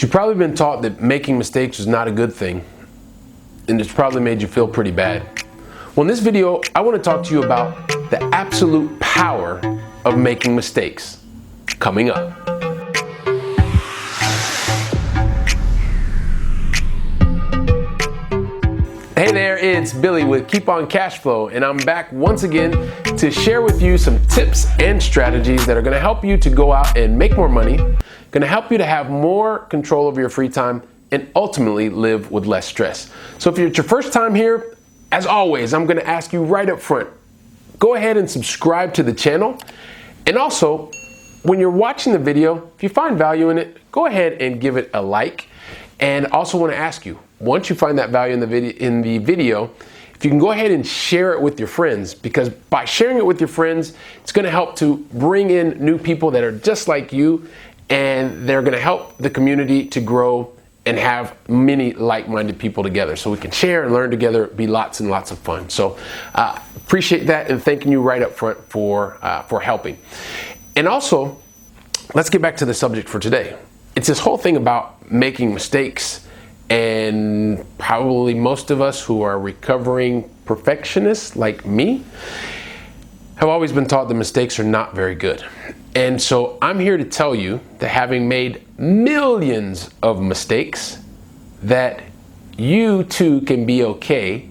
So you've probably been taught that making mistakes is not a good thing, and it's probably made you feel pretty bad. Well, in this video, I want to talk to you about the absolute power of making mistakes. Coming up. Hey there, it's Billy with KeePon Cashflow, and I'm back once again to share with you some tips and strategies that are going to help you to go out and make more money, going to help you to have more control over your free time, and ultimately live with less stress. So if it's your first time here, as always, I'm going to ask you right up front, go ahead and subscribe to the channel. And also, when you're watching the video, if you find value in it, go ahead and give it a like. And also want to ask you, once you find that value in the video, if you can go ahead and share it with your friends, because by sharing it with your friends, it's going to help to bring in new people that are just like you, and they're going to help the community to grow and have many like-minded people together, so we can share and learn together, be lots and lots of fun. So appreciate that, and thanking you right up front for helping. And also, let's get back to the subject for today. It's this whole thing about making mistakes, and probably most of us who are recovering perfectionists like me have always been taught that mistakes are not very good. And so I'm here to tell you that having made millions of mistakes, that you too can be okay,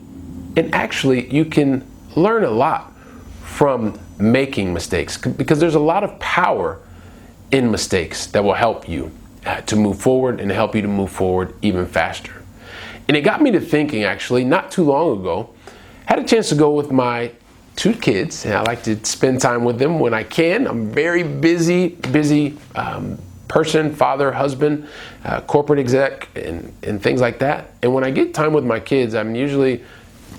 and actually you can learn a lot from making mistakes, because there's a lot of power in mistakes that will help you to move forward and help you to move forward even faster. And it got me to thinking, actually, not too long ago, had a chance to go with my two kids, and I like to spend time with them when I can. I'm a very busy person, father, husband, corporate exec, and things like that. And when I get time with my kids, I'm usually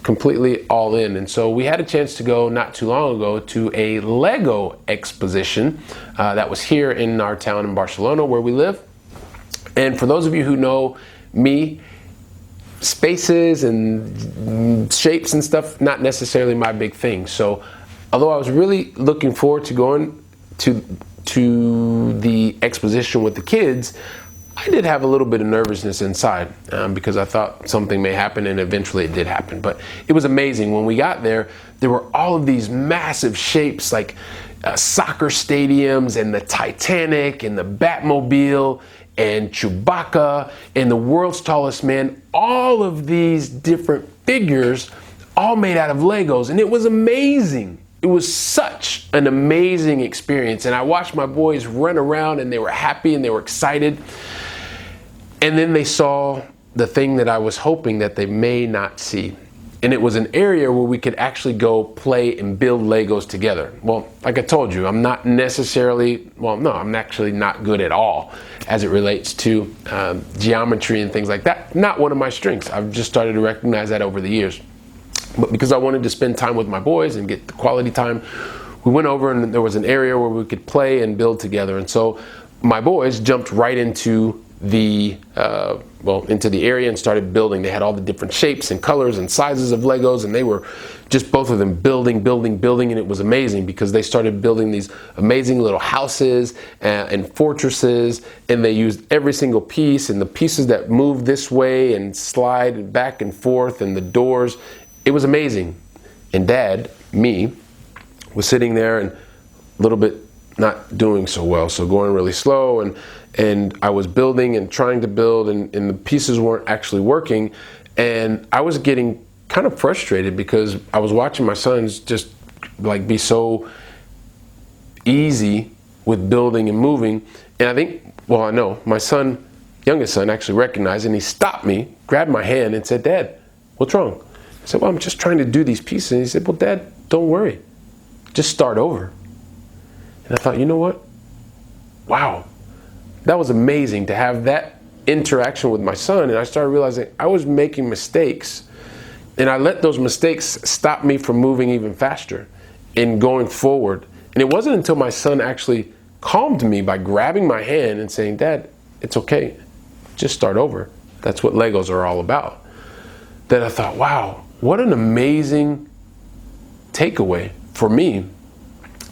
completely all in. And so we had a chance to go not too long ago to a Lego exposition that was here in our town in Barcelona where we live. And for those of you who know me, spaces and shapes and stuff, not necessarily my big thing. So although I was really looking forward to going to the exposition with the kids, I did have a little bit of nervousness inside because I thought something may happen, and eventually it did happen. But it was amazing. When we got there, there were all of these massive shapes like soccer stadiums and the Titanic and the Batmobile and Chewbacca and the world's tallest man, all of these different figures, all made out of Legos. And it was amazing. It was such an amazing experience. And I watched my boys run around, and they were happy and they were excited. And then they saw the thing that I was hoping that they may not see. And it was an area where we could actually go play and build Legos together. Well, like I told you, I'm not necessarily, I'm actually not good at all as it relates to geometry and things like that. Not one of my strengths. I've just started to recognize that over the years. But because I wanted to spend time with my boys and get the quality time, we went over and there was an area where we could play and build together. And so my boys jumped right into the area and started building. They had all the different shapes and colors and sizes of Legos, and they were just both of them building, and it was amazing because they started building these amazing little houses and fortresses, and they used every single piece, and the pieces that moved this way and slide back and forth, and the doors. It was amazing. And Dad, me, was sitting there and a little bit not doing so well, so going really slow, and I was building and trying to build, and the pieces weren't actually working, and I was getting kind of frustrated because I was watching my sons just like be so easy with building and moving, and I know my youngest son actually recognized it, and he stopped me, grabbed my hand, and said, "Dad, what's wrong?" I said, "Well, I'm just trying to do these pieces." And he said, "Well, Dad, don't worry, just start over." And I thought, you know what? Wow, that was amazing to have that interaction with my son. And I started realizing I was making mistakes, and I let those mistakes stop me from moving even faster and going forward. And it wasn't until my son actually calmed me by grabbing my hand and saying, "Dad, it's okay, just start over. That's what Legos are all about," that I thought, wow, what an amazing takeaway for me.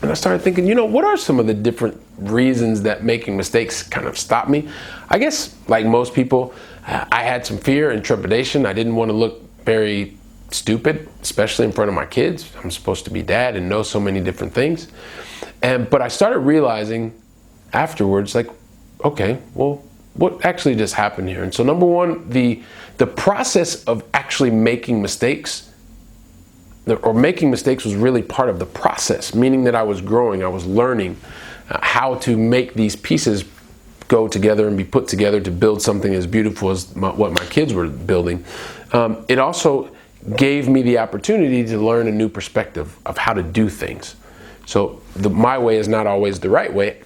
And I started thinking, what are some of the different reasons that making mistakes kind of stopped me. I guess, like most people, I had some fear and trepidation. I didn't want to look very stupid, especially in front of my kids. I'm supposed to be dad and know so many different things. But I started realizing afterwards, like, okay, well, what actually just happened here? And so number one, the process of actually making mistakes, or making mistakes, was really part of the process, meaning that I was growing, I was learning how to make these pieces go together and be put together to build something as beautiful as what my kids were building. It also gave me the opportunity to learn a new perspective of how to do things. So my way is not always the right way.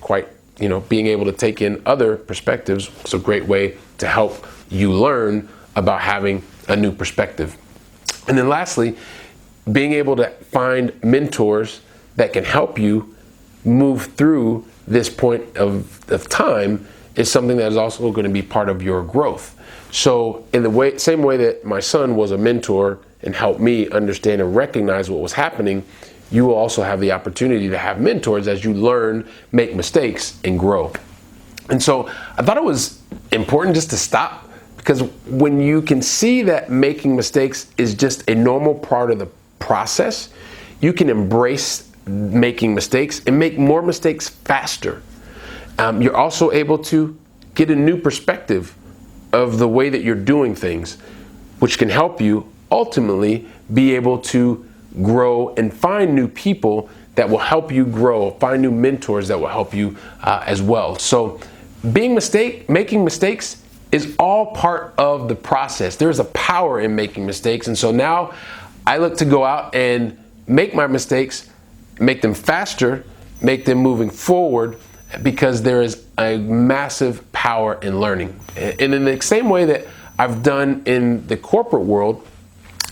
Being able to take in other perspectives is a great way to help you learn about having a new perspective. And then lastly, being able to find mentors that can help you move through this point of time is something that is also going to be part of your growth. So in the same way that my son was a mentor and helped me understand and recognize what was happening, you will also have the opportunity to have mentors as you learn, make mistakes, and grow. And so I thought it was important just to stop, because when you can see that making mistakes is just a normal part of the process, you can embrace making mistakes and make more mistakes faster. You're also able to get a new perspective of the way that you're doing things, which can help you ultimately be able to grow and find new people that will help you grow, find new mentors that will help you as well. So making mistakes is all part of the process. There's a power in making mistakes. And so now I look to go out and make my mistakes, make them faster, make them moving forward, because there is a massive power in learning. And in the same way that I've done in the corporate world,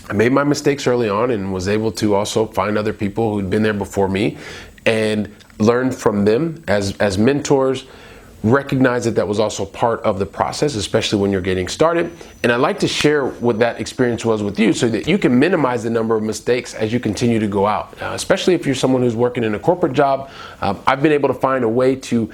I made my mistakes early on and was able to also find other people who'd been there before me and learn from them as mentors, recognize that was also part of the process, especially when you're getting started. And I'd like to share what that experience was with you so that you can minimize the number of mistakes as you continue to go out, especially if you're someone who's working in a corporate job. I've been able to find a way to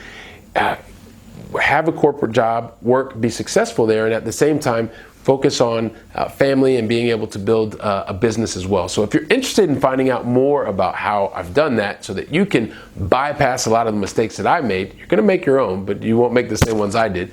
have a corporate job, work, be successful there, and at the same time focus on family and being able to build a business as well. So if you're interested in finding out more about how I've done that so that you can bypass a lot of the mistakes that I made, you're gonna make your own, but you won't make the same ones I did.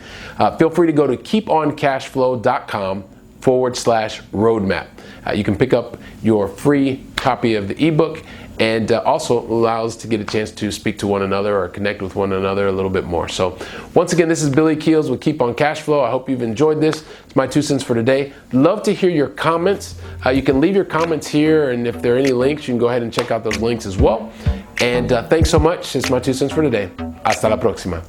Feel free to go to keeponcashflow.com/roadmap. You can pick up your free copy of the ebook, and also allows to get a chance to speak to one another or connect with one another a little bit more. So once again, this is Billy Keels with KeePon Cashflow. I hope you've enjoyed this. It's my 2 cents for today. Love to hear your comments. You can leave your comments here, and if there are any links, you can go ahead and check out those links as well. And thanks so much. It's my 2 cents for today. Hasta la próxima.